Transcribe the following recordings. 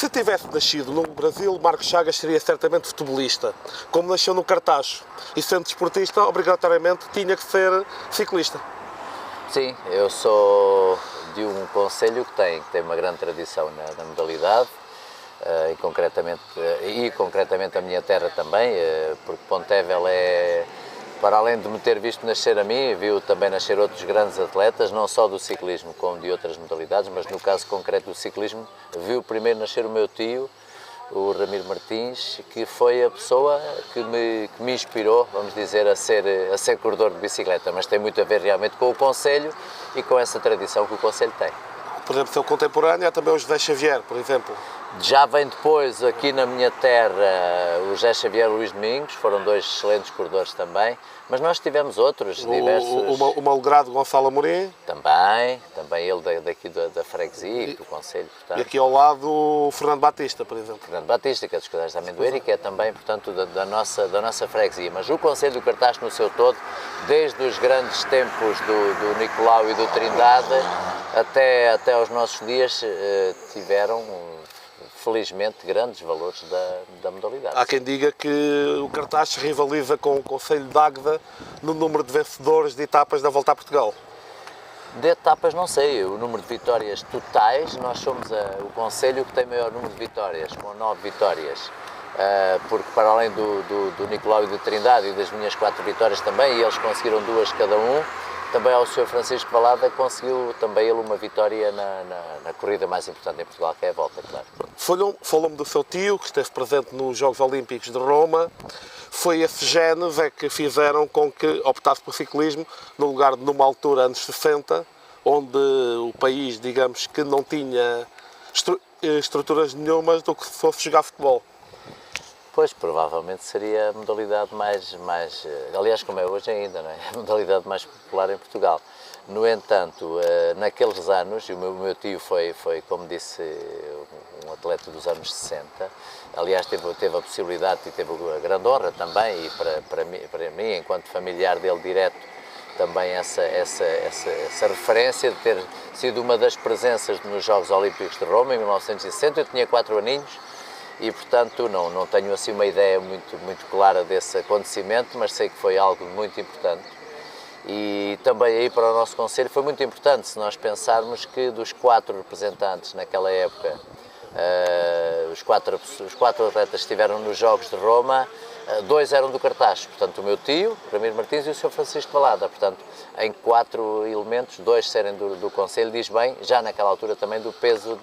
Se tivesse nascido no Brasil, Marcos Chagas seria certamente futebolista. Como nasceu no Cartacho e sendo desportista, obrigatoriamente tinha que ser ciclista. Sim, eu sou de um concelho que tem uma grande tradição na modalidade, e concretamente a minha terra também, porque Pontevel é, para além de me ter visto nascer a mim, viu também nascer outros grandes atletas, não só do ciclismo como de outras modalidades, mas no caso concreto do ciclismo, viu primeiro nascer o meu tio, o Ramiro Martins, que foi a pessoa que me inspirou, vamos dizer, a ser corredor de bicicleta, mas tem muito a ver realmente com o concelho e com essa tradição que o concelho tem. Por exemplo, seu contemporâneo é também o José Xavier, por exemplo. Já vem depois, aqui na minha terra, o José Xavier e o Luís Domingos, foram dois excelentes corredores também, mas nós tivemos outros, diversos... O malogrado Gonçalo Amorim. Também ele daqui da freguesia e do concelho, portanto. E aqui ao lado o Fernando Batista, por exemplo. Fernando Batista, que é dos Cordeiros da Amendoeira e que é também, portanto, da nossa freguesia. Mas o concelho do Cartacho no seu todo, desde os grandes tempos do Nicolau e do Trindade, até aos nossos dias, tiveram... felizmente, grandes valores da modalidade. Há quem diga que o Cartacho rivaliza com o Concelho de Águeda no número de vencedores de etapas da Volta a Portugal. De etapas não sei, o número de vitórias totais, nós somos o concelho que tem maior número de vitórias, com 9 vitórias. Porque para além do Nicolau e do Trindade e das minhas 4 vitórias também, e eles conseguiram 2 cada um, também ao Sr. Francisco Valada conseguiu também ele uma vitória na corrida mais importante em Portugal, que é a Volta, claro. Falou-me do seu tio, que esteve presente nos Jogos Olímpicos de Roma. Foi esses genes que fizeram com que optasse por ciclismo, no lugar de numa altura, anos 60, onde o país, digamos, que não tinha estruturas nenhumas do que se fosse jogar futebol. Pois, provavelmente seria a modalidade mais, aliás, como é hoje ainda, não é? A modalidade mais popular em Portugal. No entanto, naqueles anos, e o meu tio foi, como disse, um atleta dos anos 60, aliás, teve a possibilidade e teve a grande honra também, e para mim, enquanto familiar dele direto, também essa referência de ter sido uma das presenças nos Jogos Olímpicos de Roma, em 1960, eu tinha 4 aninhos, e, portanto, não tenho assim uma ideia muito clara desse acontecimento, mas sei que foi algo muito importante. E também aí para o nosso concelho foi muito importante, se nós pensarmos que dos 4 representantes naquela época, os quatro atletas que estiveram nos Jogos de Roma, 2 eram do Cartacho, portanto o meu tio, Ramiro Martins, e o Sr. Francisco Valada. Portanto, em 4 elementos, 2 serem do concelho, diz bem, já naquela altura também do peso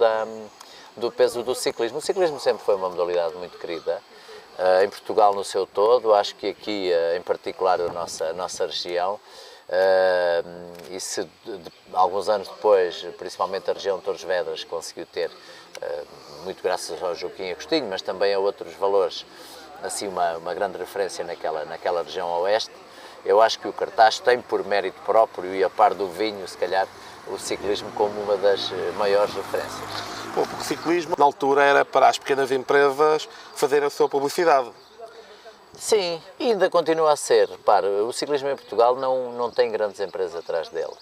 do ciclismo. O ciclismo sempre foi uma modalidade muito querida, em Portugal no seu todo, acho que aqui em particular a nossa região, e se alguns anos depois, principalmente a região de Torres Vedras, conseguiu ter, muito graças ao Joaquim Agostinho, mas também a outros valores, assim uma grande referência naquela região oeste, eu acho que o Cartacho tem por mérito próprio e a par do vinho, se calhar, o ciclismo como uma das maiores referências. Porque o ciclismo, na altura, era para as pequenas empresas fazerem a sua publicidade. Sim, e ainda continua a ser. Repare, o ciclismo em Portugal não tem grandes empresas atrás dele.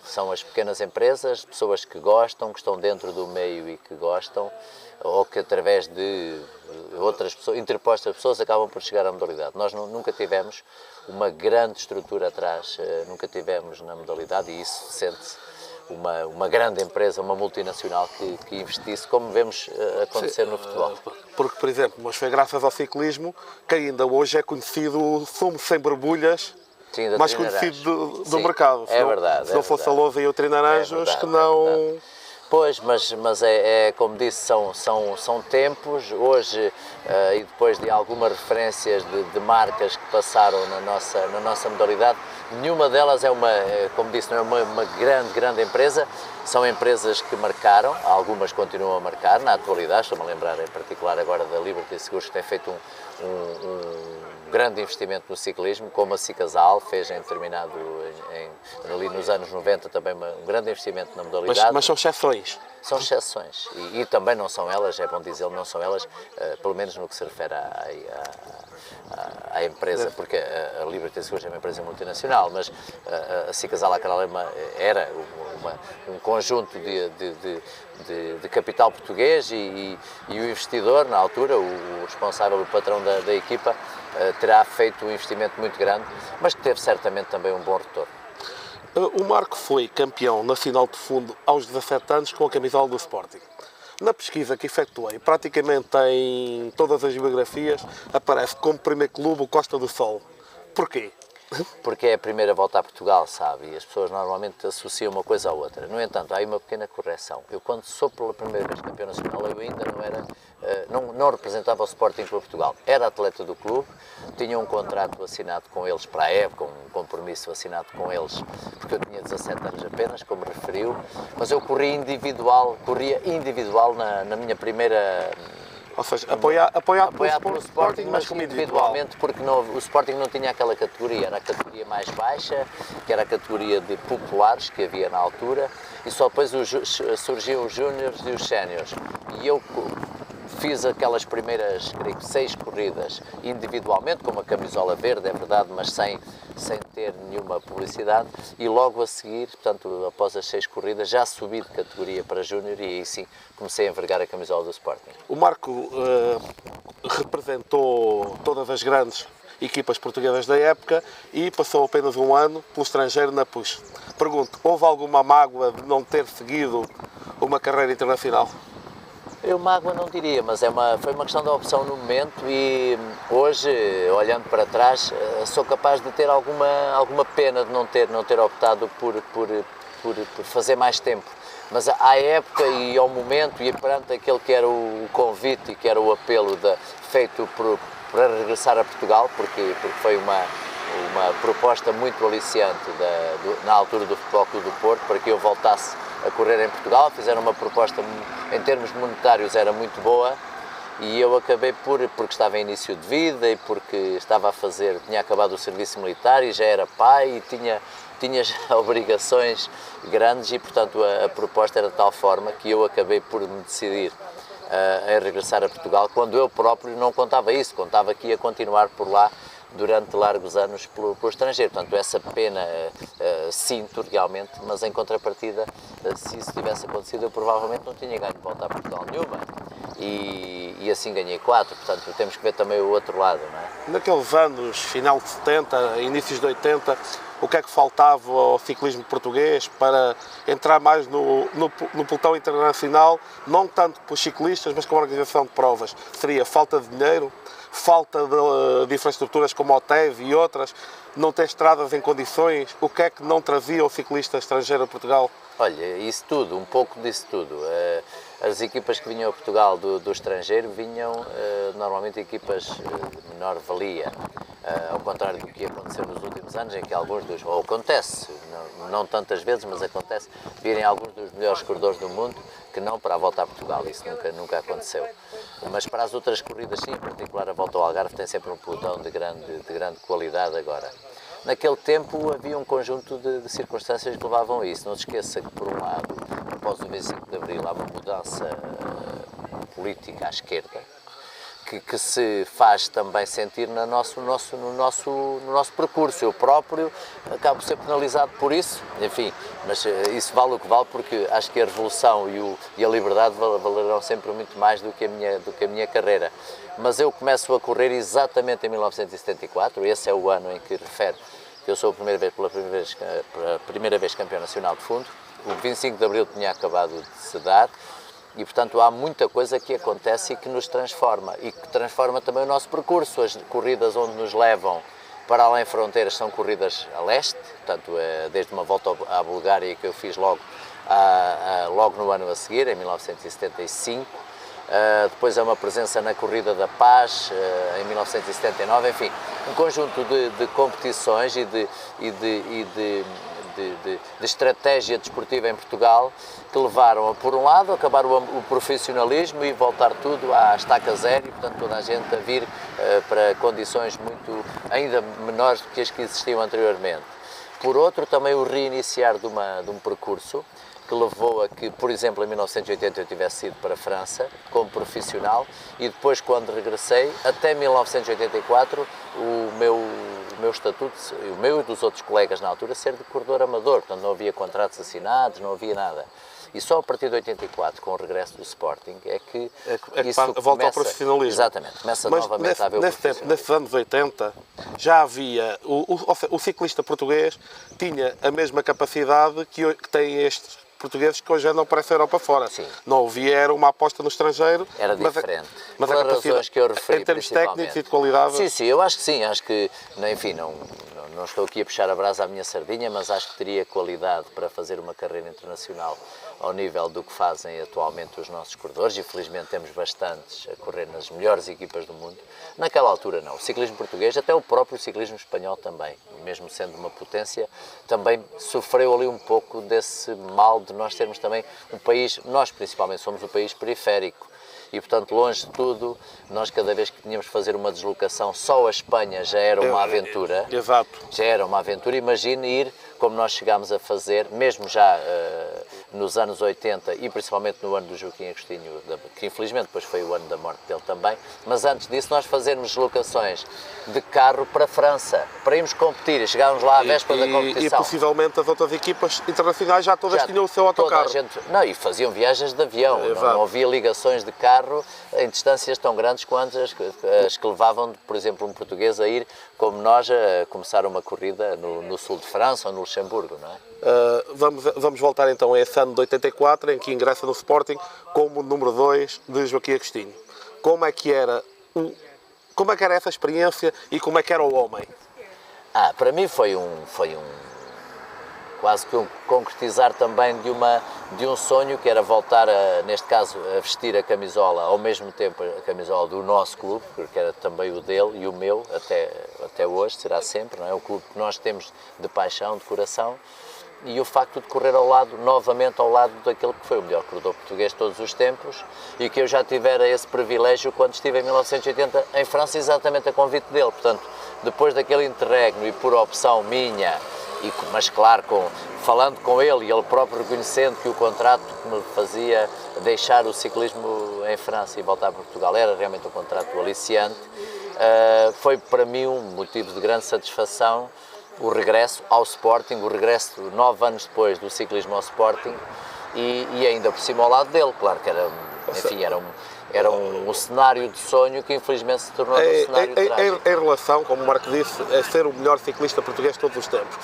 São as pequenas empresas, pessoas que gostam, que estão dentro do meio e que gostam, ou que através de outras pessoas, interpostas pessoas, acabam por chegar à modalidade. Nós nunca tivemos uma grande estrutura atrás, nunca tivemos na modalidade, e isso sente-se uma grande empresa, uma multinacional que investisse, como vemos acontecer no futebol. Porque, por exemplo, mas foi graças ao ciclismo que ainda hoje é conhecido o sumo sem borbulhas, Sim, mais conhecido do mercado. É verdade. Se não fosse a lousa e o Trinaranjos, que não... Pois, mas como disse, são tempos. Hoje, e depois de algumas referências de marcas que passaram na nossa modalidade, nenhuma delas é como disse, não é uma grande empresa. São empresas que marcaram, algumas continuam a marcar na atualidade. Estou-me a lembrar em particular agora da Liberty Seguros, que tem feito um grande investimento no ciclismo, como a Cicasal fez ali nos anos 90 também um grande investimento na modalidade. Mas são exceções. São exceções e também não são elas, é bom dizer, não são elas, pelo menos no que se refere à empresa, porque a Liberty Seguros é uma empresa multinacional, mas a Cicasal Acralema era um conjunto de capital português e o investidor, na altura, o responsável, o patrão da equipa, terá feito um investimento muito grande, mas que teve certamente também um bom retorno. O Marco foi campeão nacional de fundo aos 17 anos com a camisola do Sporting. Na pesquisa que efetuei, praticamente em todas as biografias, aparece como primeiro clube o Costa do Sol. Porquê? Porque é a primeira volta a Portugal, sabe? E as pessoas normalmente associam uma coisa à outra. No entanto, há aí uma pequena correção. Eu, quando sou pela primeira vez campeão nacional, eu ainda não era, não representava o Sporting para Portugal. Era atleta do clube, tinha um contrato assinado com eles para a época, um compromisso assinado com eles, porque eu tinha 17 anos apenas, como referiu, mas eu corria individual na minha primeira... Ou seja, apoiado pelo Sporting, mas individualmente, porque o Sporting não tinha aquela categoria, era a categoria mais baixa, que era a categoria de populares que havia na altura, e só depois surgiam os júniores e os séniores. E eu fiz aquelas primeiras, creio que 6 corridas individualmente, com uma camisola verde, é verdade, mas sem ter nenhuma publicidade, e logo a seguir, portanto, após as 6 corridas, já subi de categoria para júnior e aí sim comecei a envergar a camisola do Sporting. O Marco representou todas as grandes equipas portuguesas da época e passou apenas um ano pelo estrangeiro na PUS. Pergunto, houve alguma mágoa de não ter seguido uma carreira internacional? Eu mágoa não diria, mas foi uma questão da opção no momento e hoje, olhando para trás, sou capaz de ter alguma pena de não ter optado por fazer mais tempo. Mas à época e ao momento e perante aquele que era o convite e que era o apelo feito para regressar a Portugal, porque foi uma proposta muito aliciante na altura do Futebol Clube do Porto, para que eu voltasse a correr em Portugal. Fizeram uma proposta, em termos monetários, era muito boa e eu acabei porque estava em início de vida e porque tinha acabado o serviço militar e já era pai e tinha já obrigações grandes e, portanto, a proposta era de tal forma que eu acabei por me decidir a regressar a Portugal, quando eu próprio não contava isso, contava que ia continuar por lá durante largos anos pelo estrangeiro. Portanto, essa pena sinto realmente, mas em contrapartida, se isso tivesse acontecido, eu provavelmente não tinha ganho de volta a Portugal nenhuma. E assim ganhei 4, portanto temos que ver também o outro lado, não é? Naqueles anos, final de 70, inícios de 80, o que é que faltava ao ciclismo português para entrar mais no pelotão internacional, não tanto para os ciclistas, mas com a organização de provas? Seria falta de dinheiro, falta de infraestruturas como o TEV e outras, não ter estradas em condições? O que é que não trazia o ciclista estrangeiro a Portugal? Olha, isso tudo, um pouco disso tudo. As equipas que vinham a Portugal do estrangeiro vinham normalmente equipas de menor valia, ao contrário do que aconteceu nos últimos anos, em que ou acontece, não tantas vezes, mas acontece, virem alguns dos melhores corredores do mundo, que não para a volta a Portugal, isso nunca aconteceu. Mas para as outras corridas sim, em particular a volta ao Algarve tem sempre um pelotão de grande qualidade agora. Naquele tempo havia um conjunto de circunstâncias que levavam a isso. Não se esqueça que, por um lado, após o 25 de Abril, há uma mudança política à esquerda, que se faz também sentir no nosso percurso. Eu próprio acabo por ser penalizado por isso, enfim, mas isso vale o que vale, porque acho que a revolução e a liberdade valerão sempre muito mais do que a minha carreira. Mas eu começo a correr exatamente em 1974, esse é o ano em que refere que eu sou pela primeira vez campeão nacional de fundo. O 25 de Abril tinha acabado de se dar e, portanto, há muita coisa que acontece e que nos transforma e que transforma também o nosso percurso. As corridas onde nos levam para além fronteiras são corridas a leste, portanto, desde uma volta à Bulgária que eu fiz logo no ano a seguir, em 1975. Depois é uma presença na Corrida da Paz, em 1979, enfim, um conjunto de competições e de estratégia desportiva em Portugal que levaram a, por um lado, acabar o profissionalismo e voltar tudo à estaca zero e, portanto, toda a gente a vir para condições ainda menores do que as que existiam anteriormente. Por outro, também o reiniciar de um percurso que levou a que, por exemplo, em 1980 eu tivesse ido para a França como profissional e depois, quando regressei, até 1984, o meu estatuto, o meu e dos outros colegas na altura, ser de corredor amador, portanto não havia contratos assinados, não havia nada. E só a partir de 84, com o regresso do Sporting, é que isso volta ao profissionalismo. Exatamente, começa Mas novamente a haver o profissionalismo. nesses anos 80 já havia, o ciclista português tinha a mesma capacidade que têm estes portugueses que hoje andam para essa Europa fora. Sim. Não havia, era uma aposta no estrangeiro. Era diferente. Mas a Pelas capacidade, razões que eu referi, em termos técnicos e de qualidade... Sim, eu acho que sim, acho que, enfim, não estou aqui a puxar a brasa à minha sardinha, mas acho que teria qualidade para fazer uma carreira internacional ao nível do que fazem atualmente os nossos corredores, e felizmente temos bastantes a correr nas melhores equipas do mundo. Naquela altura não, o ciclismo português, até o próprio ciclismo espanhol também, mesmo sendo uma potência, também sofreu ali um pouco desse mal de nós termos também um país, nós principalmente somos um país periférico, e portanto longe de tudo, nós cada vez que tínhamos de fazer uma deslocação, só a Espanha já era uma aventura. Exato. Já era uma aventura, imagine ir, como nós chegámos a fazer, mesmo já nos anos 80 e principalmente no ano do Joaquim Agostinho, que infelizmente depois foi o ano da morte dele também, mas antes disso nós fazermos deslocações de carro para a França, para irmos competir, e chegámos lá à véspera da competição. E possivelmente as outras equipas internacionais já todas tinham o seu autocarro. Não, e faziam viagens de avião, não havia ligações de carro em distâncias tão grandes quanto as que levavam, por exemplo, um português a ir, como nós, a começar uma corrida no sul de França ou no Luxemburgo, não é? Vamos voltar então a esse ano de 84, em que ingressa no Sporting como número 2 de Joaquim Agostinho. Como é que era essa experiência e como é que era o homem? Para mim foi quase que um concretizar também de um sonho, que era voltar, neste caso, a vestir a camisola, ao mesmo tempo a camisola do nosso clube, porque era também o dele e o meu, até hoje, será sempre, não é? O clube que nós temos de paixão, de coração, e o facto de correr novamente ao lado daquele que foi o melhor corredor português de todos os tempos, e que eu já tivera esse privilégio quando estive em 1980 em França, exatamente a convite dele. Portanto, depois daquele interregno e por opção minha, mas claro, falando com ele e ele próprio reconhecendo que o contrato que me fazia deixar o ciclismo em França e voltar para Portugal era realmente um contrato aliciante, foi para mim um motivo de grande satisfação o regresso ao Sporting, o regresso 9 anos depois do ciclismo ao Sporting e ainda por cima ao lado dele, claro que era, enfim, era um cenário de sonho que infelizmente se tornou um cenário trágico. Em relação, como o Marco disse, a ser o melhor ciclista português de todos os tempos,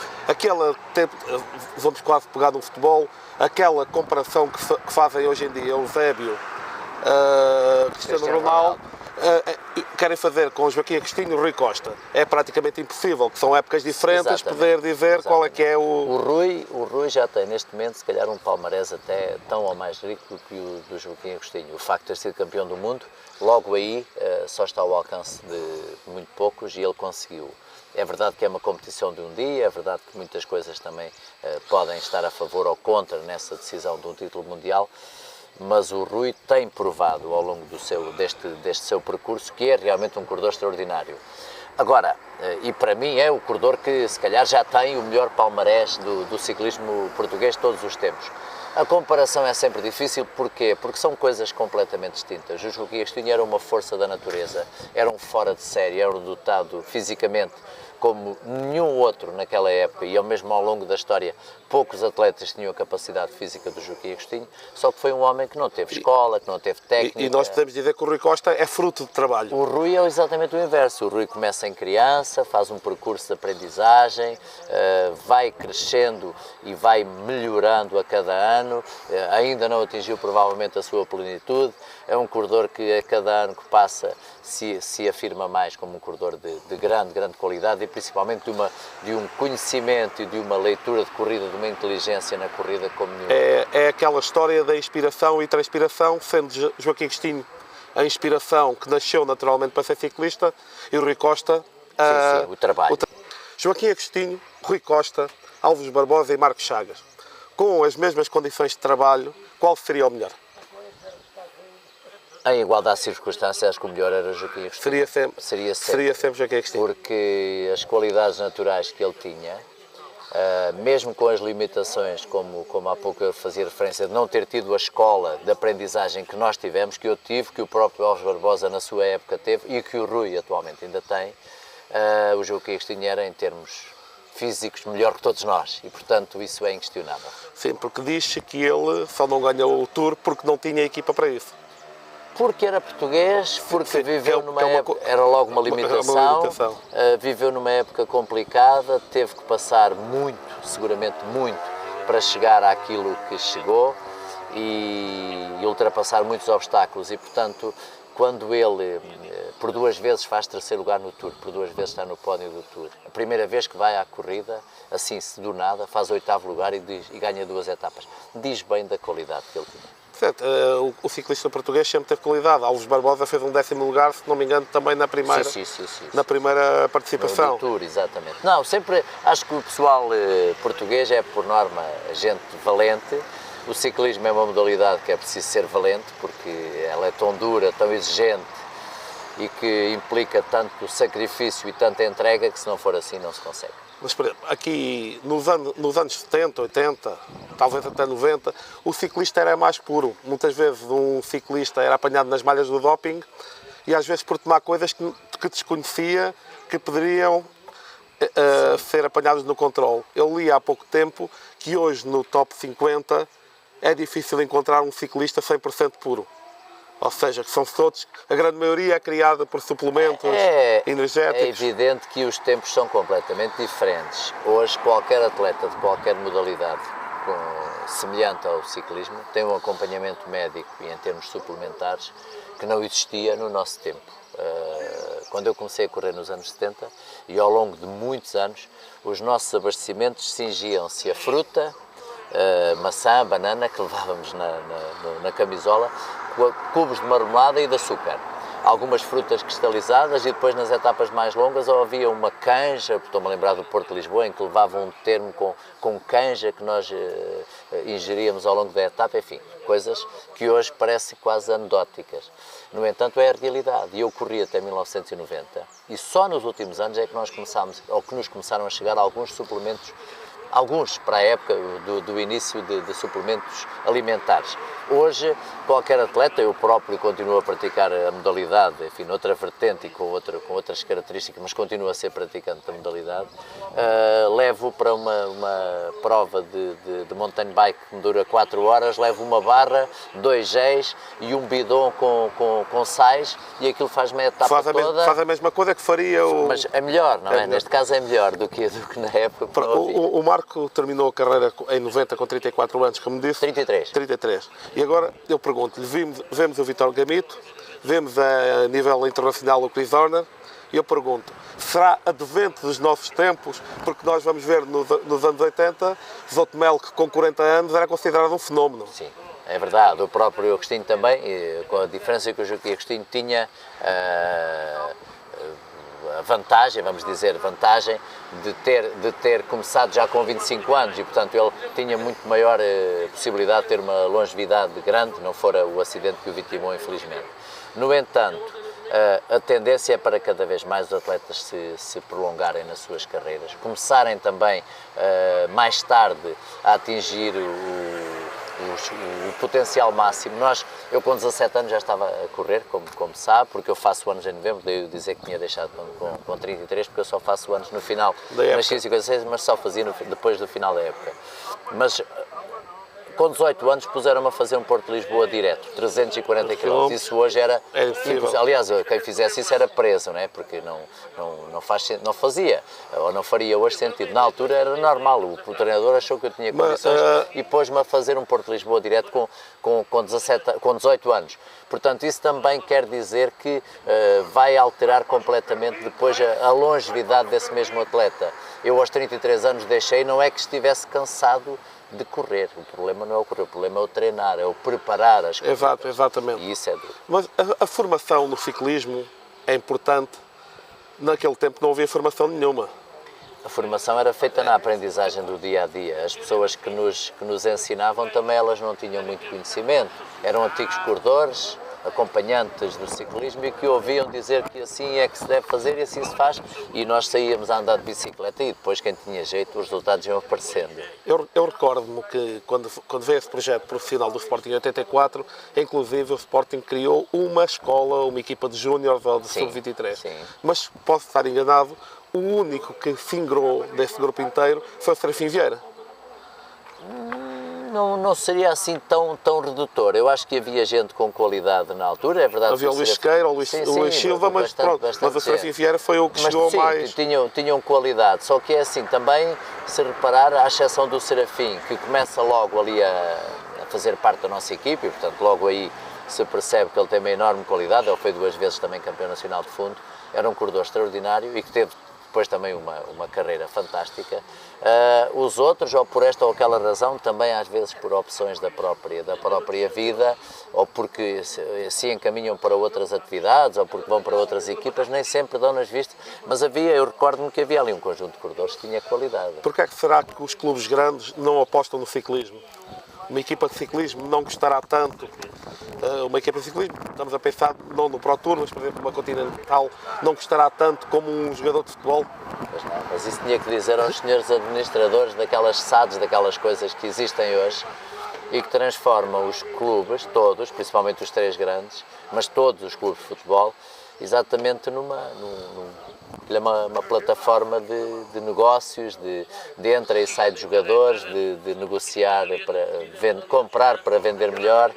vamos quase pegar no futebol, aquela comparação que fazem hoje em dia Eusébio, Cristiano Ronaldo, querem fazer com o Joaquim Agostinho e o Rui Costa. É praticamente impossível, que são épocas diferentes, Exatamente. poder dizer qual é que é o... O Rui já tem neste momento, se calhar, um palmarés até tão ou mais rico do que o do Joaquim Agostinho. O facto de ter sido campeão do mundo, logo aí só está ao alcance de muito poucos e ele conseguiu. É verdade que é uma competição de um dia, é verdade que muitas coisas também podem estar a favor ou contra nessa decisão de um título mundial, mas o Rui tem provado ao longo deste seu percurso que é realmente um corredor extraordinário. Agora, e para mim é o corredor que se calhar já tem o melhor palmarés do ciclismo português de todos os tempos. A comparação é sempre difícil, porquê? Porque são coisas completamente distintas. O Joaquim Agostinho era uma força da natureza, era um fora de série, era um dotado fisicamente como nenhum outro naquela época e ao mesmo ao longo da história poucos atletas tinham a capacidade física do Joaquim Agostinho, só que foi um homem que não teve escola, que não teve técnica. E nós podemos dizer que o Rui Costa é fruto de trabalho. O Rui é exatamente o inverso. O Rui começa em criança, faz um percurso de aprendizagem, vai crescendo e vai melhorando a cada ano, ainda não atingiu provavelmente a sua plenitude, é um corredor que a cada ano que passa se afirma mais como um corredor de grande qualidade e principalmente de um conhecimento e de uma leitura de corrida, de uma inteligência na corrida como nenhum. É aquela história da inspiração e transpiração, sendo Joaquim Agostinho a inspiração que nasceu naturalmente para ser ciclista e o Rui Costa... o trabalho. Joaquim Agostinho, Rui Costa, Alves Barbosa e Marcos Chagas. Com as mesmas condições de trabalho, qual seria o melhor? Em igualdade de circunstâncias, acho que o melhor era Joaquim Agostinho. Seria sempre Joaquim Agostinho. Porque as qualidades naturais que ele tinha mesmo com as limitações, como há pouco eu fazia referência, de não ter tido a escola de aprendizagem que nós tivemos, que eu tive, que o próprio Alves Barbosa na sua época teve e que o Rui atualmente ainda tem, o Joaquim Agostinho era, em termos físicos, melhor que todos nós e, portanto, isso é inquestionável. Sim, porque diz-se que ele só não ganhou o Tour porque não tinha equipa para isso. Porque era português, porque Sim, viveu numa época, era logo uma limitação, viveu numa época complicada, teve que passar muito, seguramente muito, para chegar àquilo que chegou e ultrapassar muitos obstáculos e, portanto, quando ele, por 2 vezes, faz 3º lugar no Tour, por 2 vezes está no pódio do Tour, a primeira vez que vai à corrida, assim, do nada, faz 8º lugar e ganha 2 etapas. Diz bem da qualidade que ele tinha. Certo, o ciclista português sempre teve qualidade. Alves Barbosa fez um 10º lugar, se não me engano, também na primeira, sim. Na primeira participação. No Tour, exatamente. Não, sempre acho que o pessoal português é, por norma, gente valente. O ciclismo é uma modalidade que é preciso ser valente, porque ela é tão dura, tão exigente e que implica tanto sacrifício e tanta entrega que, se não for assim, não se consegue. Mas, por exemplo, aqui nos anos 70, 80, talvez até 90, o ciclista era mais puro. Muitas vezes um ciclista era apanhado nas malhas do doping e às vezes por tomar coisas que desconhecia, que poderiam ser apanhados no controle. Eu li há pouco tempo que hoje no top 50 é difícil encontrar um ciclista 100% puro. Ou seja, que são todos, a grande maioria é criada por suplementos energéticos. É evidente que os tempos são completamente diferentes. Hoje, qualquer atleta de qualquer modalidade semelhante ao ciclismo tem um acompanhamento médico e em termos suplementares que não existia no nosso tempo. Quando eu comecei a correr nos anos 70 e ao longo de muitos anos, os nossos abastecimentos cingiam-se a fruta, maçã, banana, que levávamos na camisola, cubos de marmelada e de açúcar. Algumas frutas cristalizadas e depois nas etapas mais longas havia uma canja, estou-me a lembrar do Porto de Lisboa, em que levavam um termo com canja que nós ingeríamos ao longo da etapa, enfim, coisas que hoje parecem quase anedóticas. No entanto, é a realidade. E eu corri até 1990 e só nos últimos anos é que nós nos começaram a chegar alguns suplementos, alguns para a época do início de suplementos alimentares. Hoje, qualquer atleta, eu próprio continuo a praticar a modalidade, enfim, noutra vertente e com outras características, mas continuo a ser praticante da modalidade, levo para uma prova de mountain bike que me dura 4 horas, levo uma barra, 2 géis e um bidon com sais e aquilo faz-me a etapa toda. Faz a mesma coisa que faria o... Mas é melhor, não é? Neste caso é melhor do que na época. O Marco terminou a carreira em 90 com 34 anos, como disse. 33. E agora eu pergunto-lhe, vemos o Vítor Gamito, vemos a nível internacional o Chris Horner, e eu pergunto, será advento dos novos tempos? Porque nós vamos ver nos anos 80, Zotemel, que com 40 anos era considerado um fenómeno. Sim, é verdade. O próprio Agostinho também, com a diferença que o Joaquim Agostinho tinha a vantagem, vamos dizer, de ter começado já com 25 anos e, portanto, ele tinha muito maior possibilidade de ter uma longevidade grande, não fora o acidente que o vitimou, infelizmente. No entanto, a tendência é para cada vez mais os atletas se prolongarem nas suas carreiras, começarem também mais tarde a atingir o potencial máximo. Eu com 17 anos já estava a correr, como sabe, porque eu faço anos em novembro, daí eu dizer que tinha deixado com 33, porque eu só faço anos no final, nasci em 56, mas só fazia depois do final da época. Mas com 18 anos puseram-me a fazer um Porto de Lisboa direto, 340 km. Isso hoje era impossível. Aliás, quem fizesse isso era preso, não é? Porque não fazia, ou não faria hoje sentido. Na altura era normal, o treinador achou que eu tinha condições e pôs-me a fazer um Porto de Lisboa direto com 18 anos. Portanto, isso também quer dizer que vai alterar completamente depois a longevidade desse mesmo atleta. Eu aos 33 anos deixei, não é que estivesse cansado de correr, o problema não é o correr, o problema é o treinar, é o preparar as coisas. Exatamente. E isso é duro. Mas a formação no ciclismo é importante. Naquele tempo não havia formação nenhuma. A formação era feita na aprendizagem do dia-a-dia. As pessoas que nos ensinavam também, elas não tinham muito conhecimento. Eram antigos corredores, acompanhantes do ciclismo e que ouviam dizer que assim é que se deve fazer e assim se faz, e nós saíamos a andar de bicicleta e depois quem tinha jeito os resultados iam aparecendo. Eu recordo-me que quando veio esse projeto profissional do Sporting em 84, inclusive o Sporting criou uma escola, uma equipa de júniores ou de sub-23. Mas posso estar enganado, o único que se ingrou desse grupo inteiro foi o Serafim Vieira. Não seria assim tão redutor. Eu acho que havia gente com qualidade na altura, é verdade. Havia o Luís Sequeira, o Luís Silva, mas o Serafim Vieira foi o que chegou mais... Tinham qualidade, só que é assim, também, se reparar, à exceção do Serafim, que começa logo ali a fazer parte da nossa equipe, e portanto logo aí se percebe que ele tem uma enorme qualidade, ele foi 2 vezes também campeão nacional de fundo, era um corredor extraordinário e que teve depois também uma carreira fantástica. Os outros, ou por esta ou aquela razão, também às vezes por opções da própria vida, ou porque se encaminham para outras atividades, ou porque vão para outras equipas, nem sempre dão nas vistas, mas eu recordo-me que havia ali um conjunto de corredores que tinha qualidade. Porquê é que será que os clubes grandes não apostam no ciclismo? Uma equipa de ciclismo não gostará tanto, uma equipa de ciclismo, estamos a pensar não no Pro Tour, mas por exemplo uma Continental, não gostará tanto como um jogador de futebol? Mas isso tinha que dizer aos senhores administradores daquelas SADs, daquelas coisas que existem hoje e que transformam os clubes, todos, principalmente os 3 grandes, mas todos os clubes de futebol, exatamente numa plataforma de negócios, de entra e sai de jogadores, de negociar, comprar para vender melhor,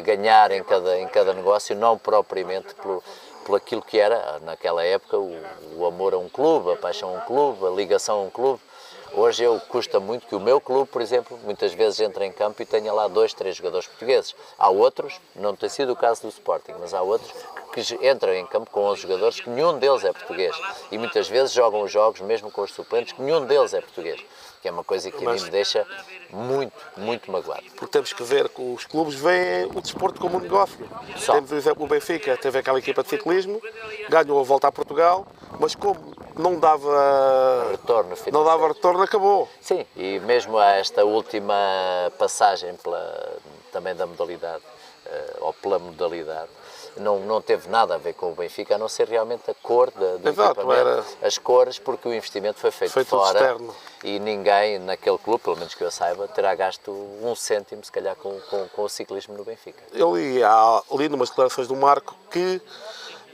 ganhar em cada negócio, não propriamente por aquilo que era, naquela época, o amor a um clube, a paixão a um clube, a ligação a um clube. Hoje custa muito que o meu clube, por exemplo, muitas vezes entre em campo e tenha lá 2, 3 jogadores portugueses. Há outros, não tem sido o caso do Sporting, mas há outros que entram em campo com 11 jogadores que nenhum deles é português. E muitas vezes jogam os jogos mesmo com os suplentes que nenhum deles é português. Que é uma coisa que a mim me deixa muito magoado. Porque temos que ver que os clubes veem o desporto como um negócio. Temos o exemplo do Benfica, teve aquela equipa de ciclismo, ganhou a volta a Portugal, mas como não dava retorno, acabou. Sim, e mesmo a esta última passagem também da modalidade, ou pela modalidade, não teve nada a ver com o Benfica, a não ser realmente a cor do equipamento, as cores, porque o investimento foi feito fora externo. E ninguém naquele clube, pelo menos que eu saiba, terá gasto 1 cêntimo, se calhar, com o ciclismo no Benfica. Eu li numas declarações do Marco que,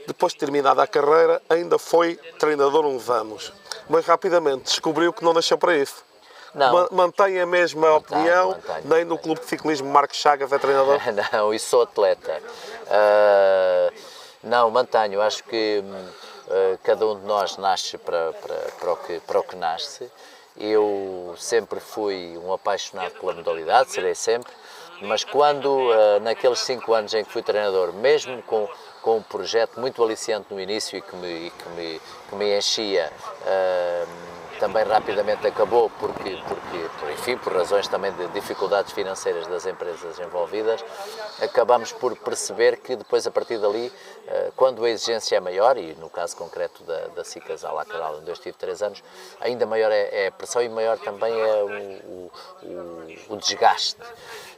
depois de terminada a carreira, ainda foi treinador uns anos, mas rapidamente descobriu que não nasceu para isso. Mantém a mesma opinião, nem no clube de ciclismo Marcos Chagas é treinador? Não, e sou atleta. Não, mantenho. Acho que cada um de nós nasce para o que nasce. Eu sempre fui um apaixonado pela modalidade, serei sempre, mas quando, naqueles 5 anos em que fui treinador, mesmo com um projeto muito aliciante no início e que me enchia, também rapidamente acabou por razões também de dificuldades financeiras das empresas envolvidas, acabamos por perceber que depois, a partir dali, quando a exigência é maior, e no caso concreto da Cicas Alacaral, onde eu estive 3 anos, ainda maior é a pressão e maior também é o desgaste.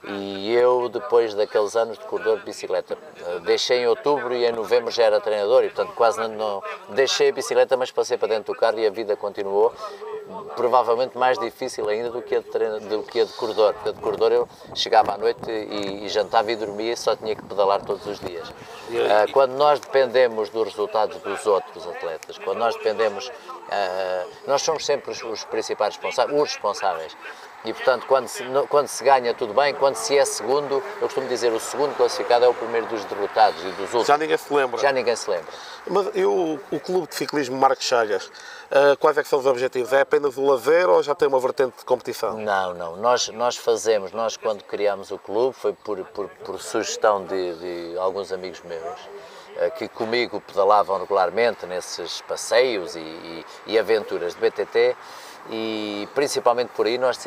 E eu, depois daqueles anos de corredor de bicicleta, deixei em outubro e em novembro já era treinador, e portanto quase não deixei a bicicleta, mas passei para dentro do carro e a vida continuou, provavelmente mais difícil ainda do que a de corredor, porque a de corredor eu chegava à noite e jantava e dormia e só tinha que pedalar todos os dias. Quando nós dependemos dos resultados dos outros atletas, quando nós dependemos, nós somos sempre os principais responsáveis. E, portanto, quando se ganha, tudo bem. Quando se é segundo, eu costumo dizer, o segundo classificado é o primeiro dos derrotados e dos últimos. Já ninguém se lembra. Mas o clube de ciclismo Marcos Chagas, quais é que são os objetivos? É apenas o lazer ou já tem uma vertente de competição? Não. Nós quando criámos o clube, foi por sugestão de alguns amigos meus, que comigo pedalavam regularmente nesses passeios e aventuras de BTT, e principalmente por aí nós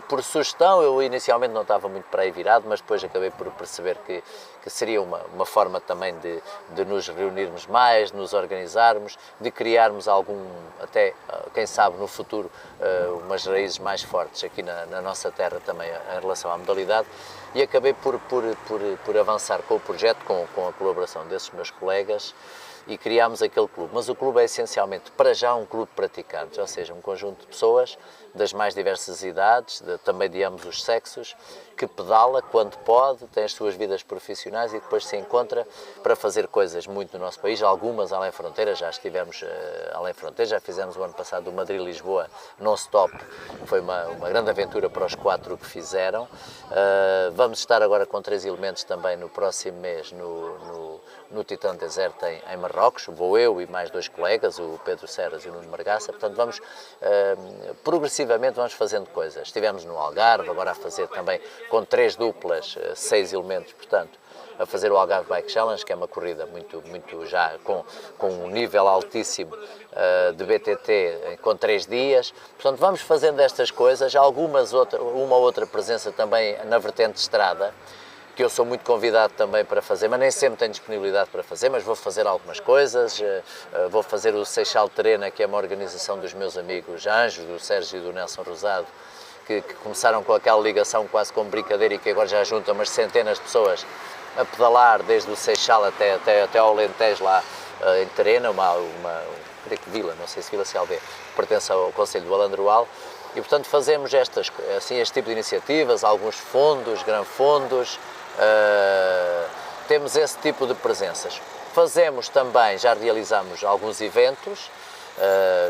por sugestão, eu inicialmente não estava muito para aí virado, mas depois acabei por perceber que seria uma forma também de nos reunirmos mais, de nos organizarmos, de criarmos até quem sabe no futuro, umas raízes mais fortes aqui na nossa terra também em relação à modalidade, e acabei por avançar com o projeto, com a colaboração desses meus colegas, e criámos aquele clube. Mas o clube é essencialmente, para já, um clube de praticantes, ou seja, um conjunto de pessoas das mais diversas idades, também de ambos os sexos, que pedala quando pode, tem as suas vidas profissionais e depois se encontra para fazer coisas muito no nosso país, algumas além fronteiras, já estivemos além fronteiras, já fizemos o ano passado o Madrid-Lisboa non-stop, foi uma grande aventura para os 4 que fizeram. Vamos estar agora com 3 elementos também no próximo mês no Titã Deserto em Marrocos, vou eu e mais 2 colegas, o Pedro Serras e o Nuno Margaça, portanto vamos progressivamente vamos fazendo coisas. Estivemos no Algarve, agora a fazer também com 3 duplas, 6 elementos, portanto, a fazer o Algarve Bike Challenge, que é uma corrida muito já com um nível altíssimo de BTT com 3 dias. Portanto, vamos fazendo estas coisas, uma outra presença também na vertente de estrada, que eu sou muito convidado também para fazer, mas nem sempre tenho disponibilidade para fazer, mas vou fazer algumas coisas, vou fazer o Seixal Terena, que é uma organização dos meus amigos Anjos, do Sérgio e do Nelson Rosado, que começaram com aquela ligação quase como brincadeira e que agora já juntam umas centenas de pessoas a pedalar desde o Seixal até ao Alentejo lá em Terena, uma vila, não sei se Vila Cialvé, pertence ao Concelho do Alandroal, e portanto fazemos este tipo de iniciativas, alguns fundos, granfundos, temos esse tipo de presenças. Fazemos também, já realizamos alguns eventos,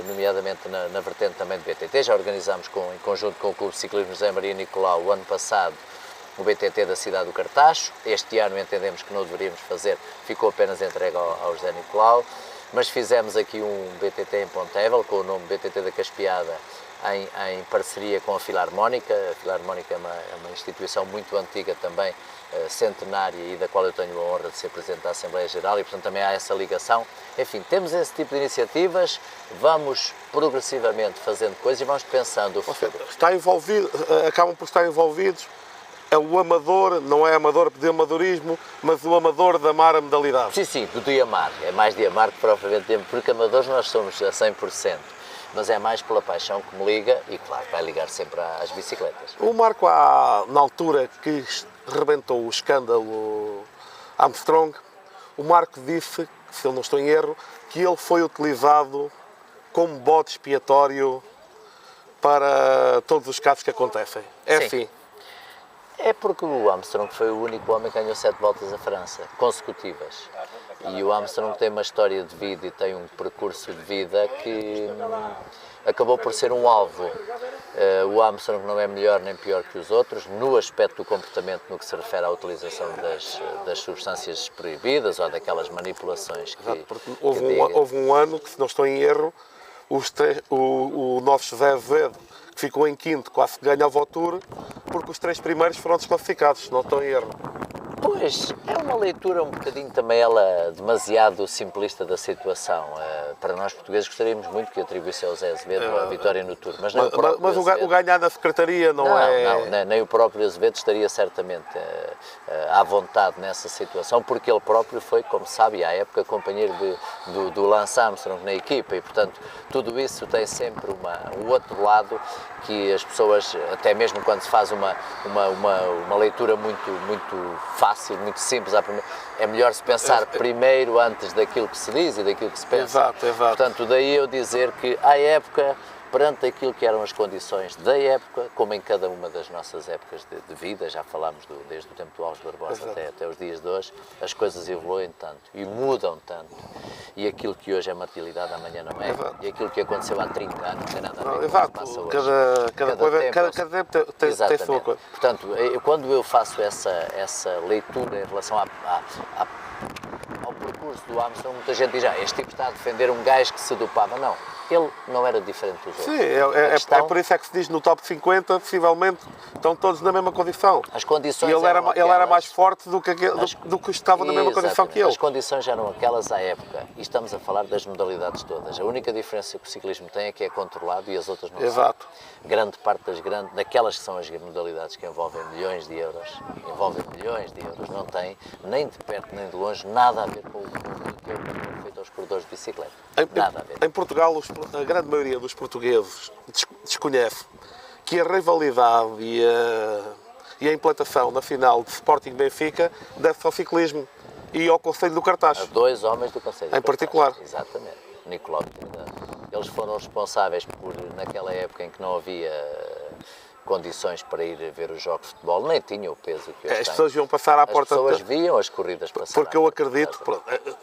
nomeadamente na vertente também do BTT, já organizámos em conjunto com o Clube de Ciclismo José Maria Nicolau o ano passado o BTT da cidade do Cartacho. Este ano entendemos que não deveríamos fazer, ficou apenas entregue ao José Nicolau, mas fizemos aqui um BTT em Pontevel com o nome BTT da Caspiada, em parceria com a Filarmónica. A Filarmónica é uma instituição muito antiga também, centenária, e da qual eu tenho a honra de ser Presidente da Assembleia Geral, e portanto também há essa ligação. Enfim, temos esse tipo de iniciativas, vamos progressivamente fazendo coisas e vamos pensando o futuro. Acabam por estar envolvidos, é o amador, não é amador de amadorismo, mas o amador de amar a modalidade. Sim, de amar, é mais de amar que propriamente de amar, porque amadores nós somos a 100%. Mas é mais pela paixão que me liga e, claro, vai ligar sempre às bicicletas. O Marco, na altura que rebentou o escândalo Armstrong, o Marco disse, se eu não estou em erro, que ele foi utilizado como bode expiatório para todos os casos que acontecem. É Sim. assim? É porque o Armstrong foi o único homem que ganhou 7 voltas à França, consecutivas. E o Armstrong tem uma história de vida e tem um percurso de vida que acabou por ser um alvo. O Armstrong não é melhor nem pior que os outros no aspecto do comportamento no que se refere à utilização das substâncias proibidas ou daquelas manipulações que... Exato, porque houve um ano que, se não estou em erro, o nosso José Azevedo, que ficou em quinto, quase que ganha o Votour, porque os 3 primeiros foram desclassificados, se não estou em erro. Pois, é uma leitura um bocadinho também ela demasiado simplista da situação. Para nós portugueses gostaríamos muito que atribuísse ao Zé Azevedo a vitória no Tour, mas, o ganhar na secretaria não é... Não, nem o próprio Azevedo estaria certamente à vontade nessa situação, porque ele próprio foi, como sabe, à época companheiro do Lance Armstrong na equipa, e portanto tudo isso tem sempre um outro lado que as pessoas, até mesmo quando se faz uma leitura muito fácil, muito simples, é melhor se pensar primeiro antes daquilo que se diz e daquilo que se pensa. Exato. Portanto, daí eu dizer que, à época, perante aquilo que eram as condições da época, como em cada uma das nossas épocas de vida, já falámos desde o tempo do Alves Barbosa até os dias de hoje, as coisas evoluem tanto e mudam tanto. E aquilo que hoje é materialidade, amanhã não é. Exato. E aquilo que aconteceu há 30 anos não tem nada a ver com o que Exato, se passa hoje. cada tempo tem a sua coisa. Portanto, quando eu faço essa leitura em relação ao percurso do Armstrong, muita gente diz, este tipo está a defender um gajo que se dopava. Não. Ele não era diferente dos outros. Sim, é por isso é que se diz no top 50, possivelmente estão todos na mesma condição. As condições E ele era mais forte do que estava na mesma condição que ele. As condições já eram aquelas à época, e estamos a falar das modalidades todas. A única diferença que o ciclismo tem é que é controlado e as outras não Exato. são. Grande parte daquelas que são as modalidades que envolvem milhões de euros, não tem, nem de perto nem de longe, nada a ver com o que é feito aos corredores de bicicleta. Nada a ver. Em Portugal, a grande maioria dos portugueses desconhece que a rivalidade e a implantação na final de Sporting Benfica deve-se ao ciclismo e ao Conselho do Cartaz. A dois homens do Conselho do Em Cartaz. particular. Exatamente. Nicolau e Trindade. Eles foram responsáveis por, naquela época em que não havia condições para ir ver os jogos de futebol, nem tinham o peso que hoje As têm. pessoas iam passar à porta... As pessoas viam as corridas passar. Porque eu acredito,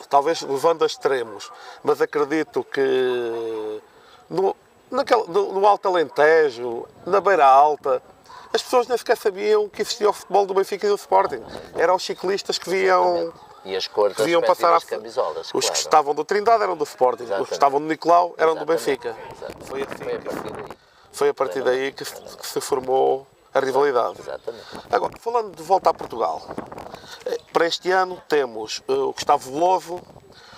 talvez levando a extremos, mas acredito que no Alto Alentejo, na Beira Alta, as pessoas nem sequer sabiam que existia o futebol do Benfica e do Sporting. Eram os ciclistas que viam... E as cores das passar respectivas camisolas, Os claro. que estavam do Trindade eram do Sporting, Exatamente. os que estavam do Nicolau eram do Exatamente. Benfica. Exatamente. Foi a partir daí que se formou a rivalidade. Exatamente. Agora, falando de volta a Portugal, para este ano temos o Gustavo Veloso,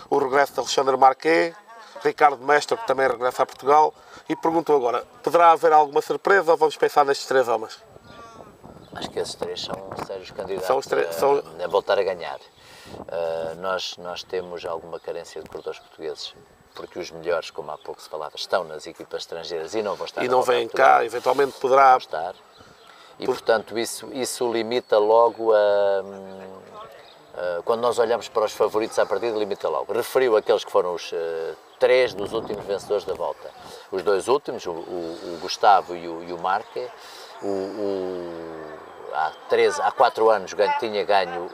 o regresso de Alexandre Marquet, Ricardo Mestre, que também regressa a Portugal, e pergunto agora, poderá haver alguma surpresa ou vamos pensar nestes três homens? Acho que esses três são sérios candidatos São os três- são- a voltar a ganhar. Nós temos alguma carência de corredores portugueses, porque os melhores, como há pouco se falava, estão nas equipas estrangeiras e não vão estar E na não volta a vêm Portugal. cá, eventualmente poderá... Estar. E, portanto, isso limita logo quando nós olhamos para os favoritos à partida, limita logo. Referiu aqueles que foram os três dos últimos vencedores da volta. Os dois últimos, o Gustavo e o Marque. Há 4 anos tinha ganho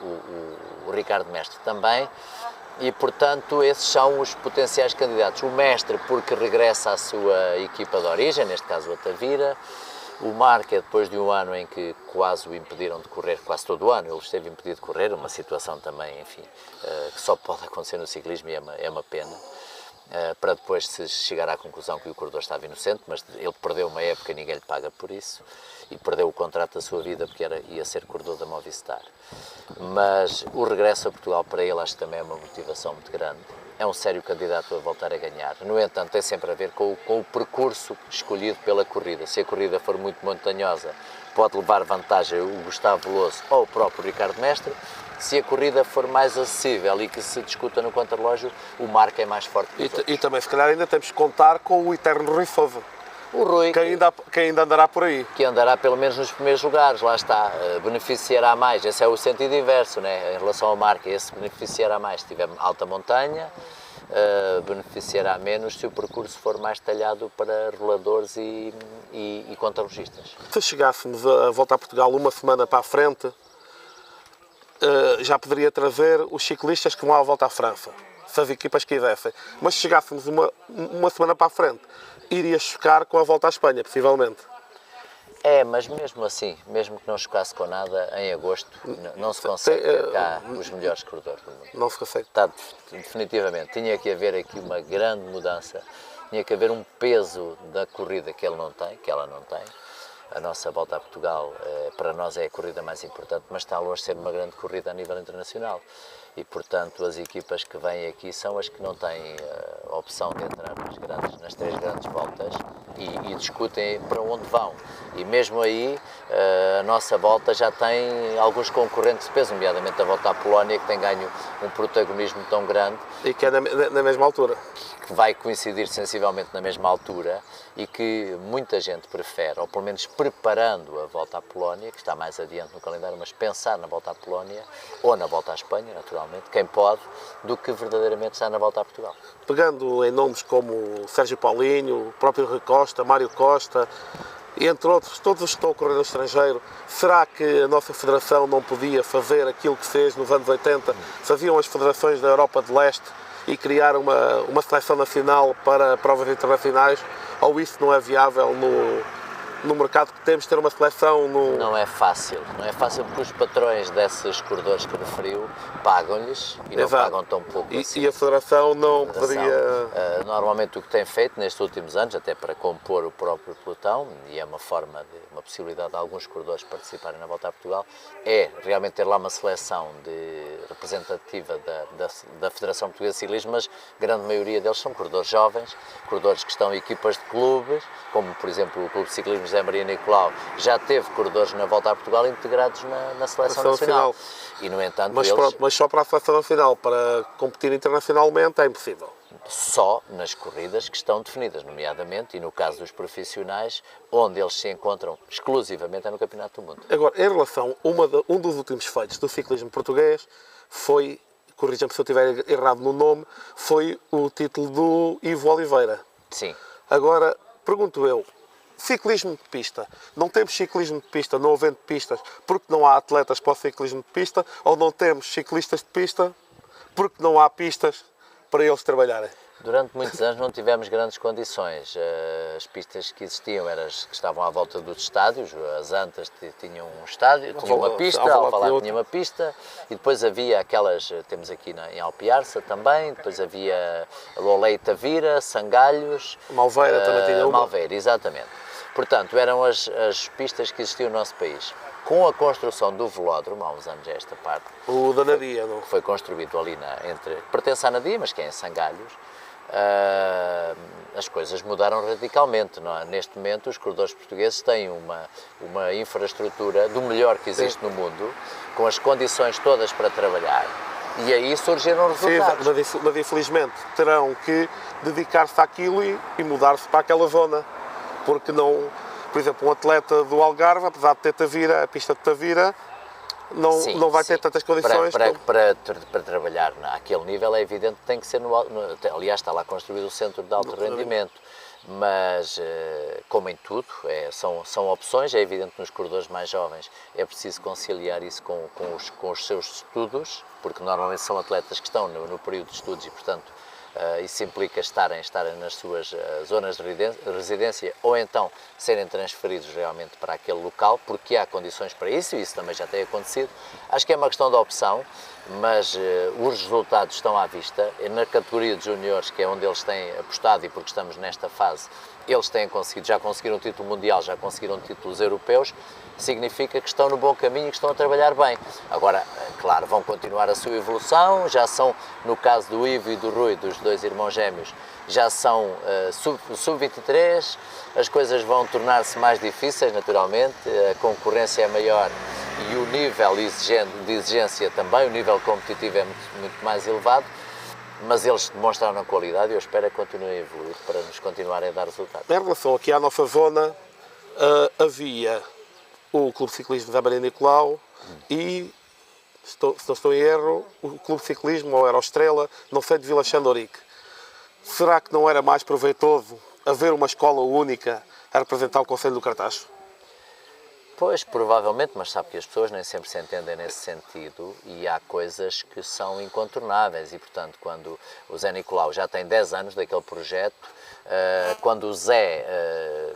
o Ricardo Mestre também. E, portanto, esses são os potenciais candidatos. O Mestre, porque regressa à sua equipa de origem, neste caso a Tavira. O Marque, depois de um ano em que quase o impediram de correr, quase todo o ano ele esteve impedido de correr, uma situação também, enfim, que só pode acontecer no ciclismo e é uma pena, para depois se chegar à conclusão que o corredor estava inocente, mas ele perdeu uma época e ninguém lhe paga por isso, e perdeu o contrato da sua vida porque ia ser corredor da Movistar. Mas o regresso a Portugal para ele acho que também é uma motivação muito grande. É um sério candidato a voltar a ganhar. No entanto, tem sempre a ver com o percurso escolhido pela corrida. Se a corrida for muito montanhosa, pode levar vantagem o Gustavo Veloso ou o próprio Ricardo Mestre. Se a corrida for mais acessível e que se discuta no contrarrelógio, o Marque é mais forte que os outros. E também, se calhar, ainda temos que contar com o eterno Rui Sousa, O Rui, que ainda andará por aí. que andará pelo menos nos primeiros lugares, lá está, beneficiará mais. Esse é o sentido inverso, né? Em relação ao Marque, esse beneficiará mais. Se tiver alta montanha, beneficiará menos se o percurso for mais talhado para roladores e contrarrogistas. Se chegássemos a voltar a Portugal uma semana para a frente, já poderia trazer os ciclistas que vão à volta à França, se as equipas quisessem. Mas se chegássemos uma semana para a frente, iria chocar com a volta à Espanha, possivelmente. Mas mesmo assim, mesmo que não chocasse com nada, em agosto não se consegue ter cá os melhores corredores do mundo. Não se consegue. Definitivamente, tinha que haver aqui uma grande mudança, tinha que haver um peso da corrida que ela não tem. A nossa volta a Portugal, para nós, é a corrida mais importante, mas está longe de ser uma grande corrida a nível internacional. E, portanto, as equipas que vêm aqui são as que não têm a opção de entrar nas 3 grandes voltas e discutem para onde vão. E mesmo aí, a nossa volta já tem alguns concorrentes de peso, nomeadamente a volta à Polónia, que tem ganho um protagonismo tão grande. E que é na mesma altura. Que vai coincidir sensivelmente na mesma altura e que muita gente prefere, ou pelo menos preparando a volta à Polónia, que está mais adiante no calendário, mas pensar na volta à Polónia ou na volta à Espanha, naturalmente, quem pode, do que verdadeiramente estar na volta a Portugal. Pegando em nomes como Sérgio Paulinho, o próprio Rui Costa, Mário Costa, e entre outros, todos os que estão a correr no estrangeiro, será que a nossa federação não podia fazer aquilo que fez nos anos 80? Faziam as federações da Europa de Leste e criar uma seleção nacional para provas internacionais, ou isso não é viável no mercado que temos, ter uma seleção no... Não é fácil porque os patrões desses corredores que referiu pagam-lhes e não Exato. pagam tão pouco assim. E a federação não poderia... Normalmente o que tem feito nestes últimos anos, até para compor o próprio pelotão, e é uma forma, uma possibilidade de alguns corredores participarem na Volta a Portugal, é realmente ter lá uma seleção representativa da Federação Portuguesa de Ciclismo, mas a grande maioria deles são corredores jovens, corredores que estão em equipas de clubes, como por exemplo o Clube de Ciclismo José Maria Nicolau, já teve corredores na Volta a Portugal integrados na Seleção Nacional. E no entanto mas só para a Seleção Nacional, para competir internacionalmente, é impossível. Só nas corridas que estão definidas, nomeadamente, e no caso dos profissionais, onde eles se encontram exclusivamente é no Campeonato do Mundo. Agora, em relação a um dos últimos feitos do ciclismo português, foi, corrija-me se eu estiver errado no nome, foi o título do Ivo Oliveira. Sim. Agora, pergunto eu, ciclismo de pista, não temos ciclismo de pista, não havendo pistas, porque não há atletas para o ciclismo de pista, ou não temos ciclistas de pista, porque não há pistas para eles trabalharem? Durante muitos anos não tivemos grandes condições. As pistas que existiam eram as que estavam à volta dos estádios. As Antas tinham um estádio, tinham uma pista, Alvalade tinha uma pista, e depois havia aquelas, temos aqui em Alpiarça também, depois havia Lolé Tavira, Sangalhos... Malveira também tinha uma. Malveira, exatamente. Portanto, eram as pistas que existiam no nosso país. Com a construção do velódromo, há uns anos a esta parte, O da Nadia, não? foi construído ali pertence à Nadia, mas que é em Sangalhos, as coisas mudaram radicalmente. Não é? Neste momento, os corredores portugueses têm uma infraestrutura do melhor que existe no mundo, com as condições todas para trabalhar, e aí surgiram resultados. Sim, mas infelizmente terão que dedicar-se àquilo e mudar-se para aquela zona, porque não... Por exemplo, um atleta do Algarve, apesar de ter Tavira, a pista de Tavira, não vai ter tantas condições. Para trabalhar naquele nível é evidente que tem que ser aliás, está lá construído o centro de alto rendimento, mas como em tudo, são opções. É evidente que nos corredores mais jovens é preciso conciliar isso com os seus estudos, porque normalmente são atletas que estão no período de estudos e, portanto, isso implica estarem nas suas zonas de residência, ou então serem transferidos realmente para aquele local, porque há condições para isso, e isso também já tem acontecido. Acho que é uma questão de opção, mas os resultados estão à vista. Na categoria de juniores, que é onde eles têm apostado, e porque estamos nesta fase, eles já conseguiram um título mundial, já conseguiram títulos europeus, significa que estão no bom caminho e que estão a trabalhar bem. Agora, claro, vão continuar a sua evolução, já são, no caso do Ivo e do Rui, dos dois irmãos gêmeos, já são sub-23, as coisas vão tornar-se mais difíceis, naturalmente, a concorrência é maior e o nível de exigência também, o nível competitivo é muito mais elevado, mas eles demonstraram qualidade e eu espero que continuem a evoluir para nos continuarem a dar resultados. Em relação aqui à nossa zona, havia o Clube de Ciclismo José Maria Nicolau e, se não estou em erro, o Clube de Ciclismo, ou era o Estrela, não sei, de Vila Xandorique. Será que não era mais proveitoso haver uma escola única a representar o Conselho do Cartaxo? Pois, provavelmente, mas sabe que as pessoas nem sempre se entendem nesse sentido e há coisas que são incontornáveis e, portanto, quando o Zé Nicolau já tem 10 anos daquele projeto, quando o Zé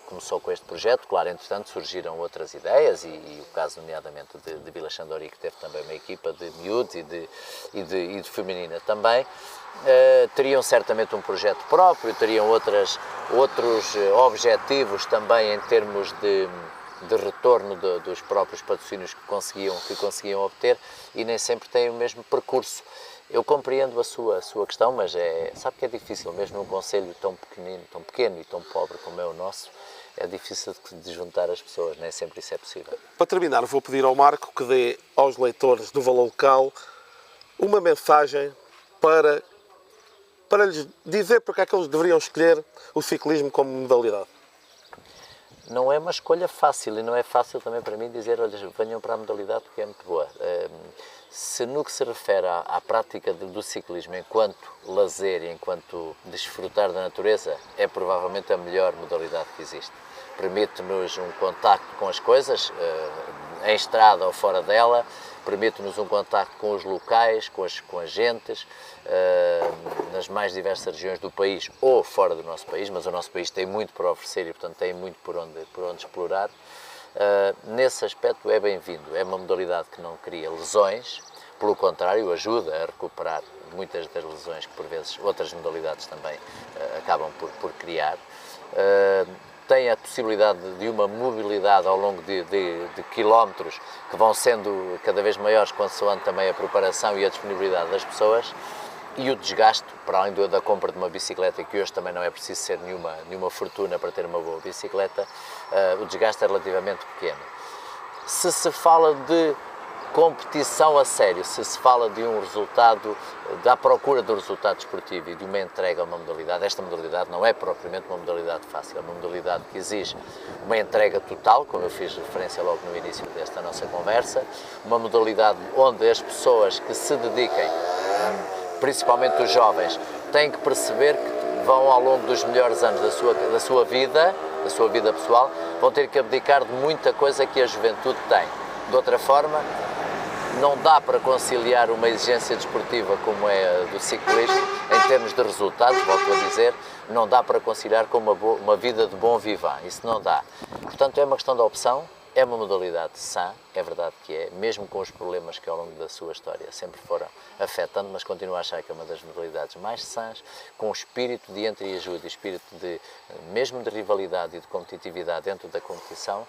começou com este projeto, claro, entretanto surgiram outras ideias e o caso, nomeadamente, de Vila Xandori, que teve também uma equipa de miúdos e de feminina também, teriam certamente um projeto próprio, teriam outros objetivos também em termos de retorno dos próprios patrocínios que conseguiam obter e nem sempre têm o mesmo percurso. Eu compreendo a sua questão, mas sabe que é difícil, mesmo num concelho tão pequeno e tão pobre como é o nosso, é difícil de juntar as pessoas, nem sempre isso é possível. Para terminar, vou pedir ao Marco que dê aos leitores do Valor Local uma mensagem para lhes dizer porque é que eles deveriam escolher o ciclismo como modalidade. Não é uma escolha fácil e não é fácil também para mim dizer, olha, venham para a modalidade porque é muito boa. Se no que se refere à prática do ciclismo enquanto lazer e enquanto desfrutar da natureza, é provavelmente a melhor modalidade que existe. Permite-nos um contacto com as coisas, em estrada ou fora dela, permite-nos um contacto com os locais, com as gentes, nas mais diversas regiões do país ou fora do nosso país, mas o nosso país tem muito para oferecer e, portanto, tem muito por onde explorar. Nesse aspecto é bem-vindo, é uma modalidade que não cria lesões, pelo contrário, ajuda a recuperar muitas das lesões que por vezes outras modalidades também acabam por criar. Tem a possibilidade de uma mobilidade ao longo de quilómetros que vão sendo cada vez maiores consoante também a preparação e a disponibilidade das pessoas, e o desgaste, para além da compra de uma bicicleta, que hoje também não é preciso ser nenhuma fortuna para ter uma boa bicicleta, o desgaste é relativamente pequeno. Se se fala de competição a sério, se se fala de um resultado, da procura do resultado desportivo e de uma entrega a uma modalidade, esta modalidade não é propriamente uma modalidade fácil, é uma modalidade que exige uma entrega total, como eu fiz referência logo no início desta nossa conversa, uma modalidade onde as pessoas que se dediquem, principalmente os jovens, têm que perceber que vão ao longo dos melhores anos da sua vida pessoal, vão ter que abdicar de muita coisa que a juventude tem. De outra forma, não dá para conciliar uma exigência desportiva como é a do ciclismo, em termos de resultados, volto a dizer, não dá para conciliar com uma vida de bom vivan, isso não dá. Portanto, é uma questão de opção, é uma modalidade sã, é verdade que é, mesmo com os problemas que ao longo da sua história sempre foram afetando, mas continuo a achar que é uma das modalidades mais sãs, com o espírito de entreajuda, espírito mesmo de rivalidade e de competitividade dentro da competição.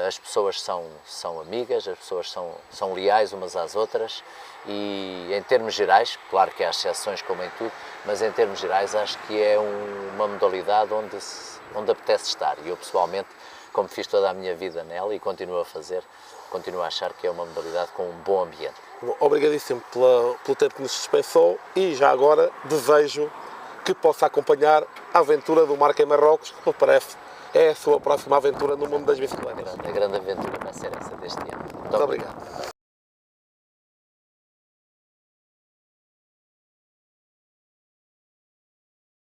As pessoas são amigas, as pessoas são leais umas às outras e, em termos gerais, claro que há exceções como em tudo, mas em termos gerais acho que é uma modalidade onde apetece estar. E eu pessoalmente, como fiz toda a minha vida nela e continuo a fazer, continuo a achar que é uma modalidade com um bom ambiente. Obrigadíssimo pelo tempo que nos dispensou e já agora desejo que possa acompanhar a aventura do Marco em Marrocos, que me parece é a sua próxima aventura no mundo das bicicletas. A grande aventura vai ser essa deste ano. Muito obrigado.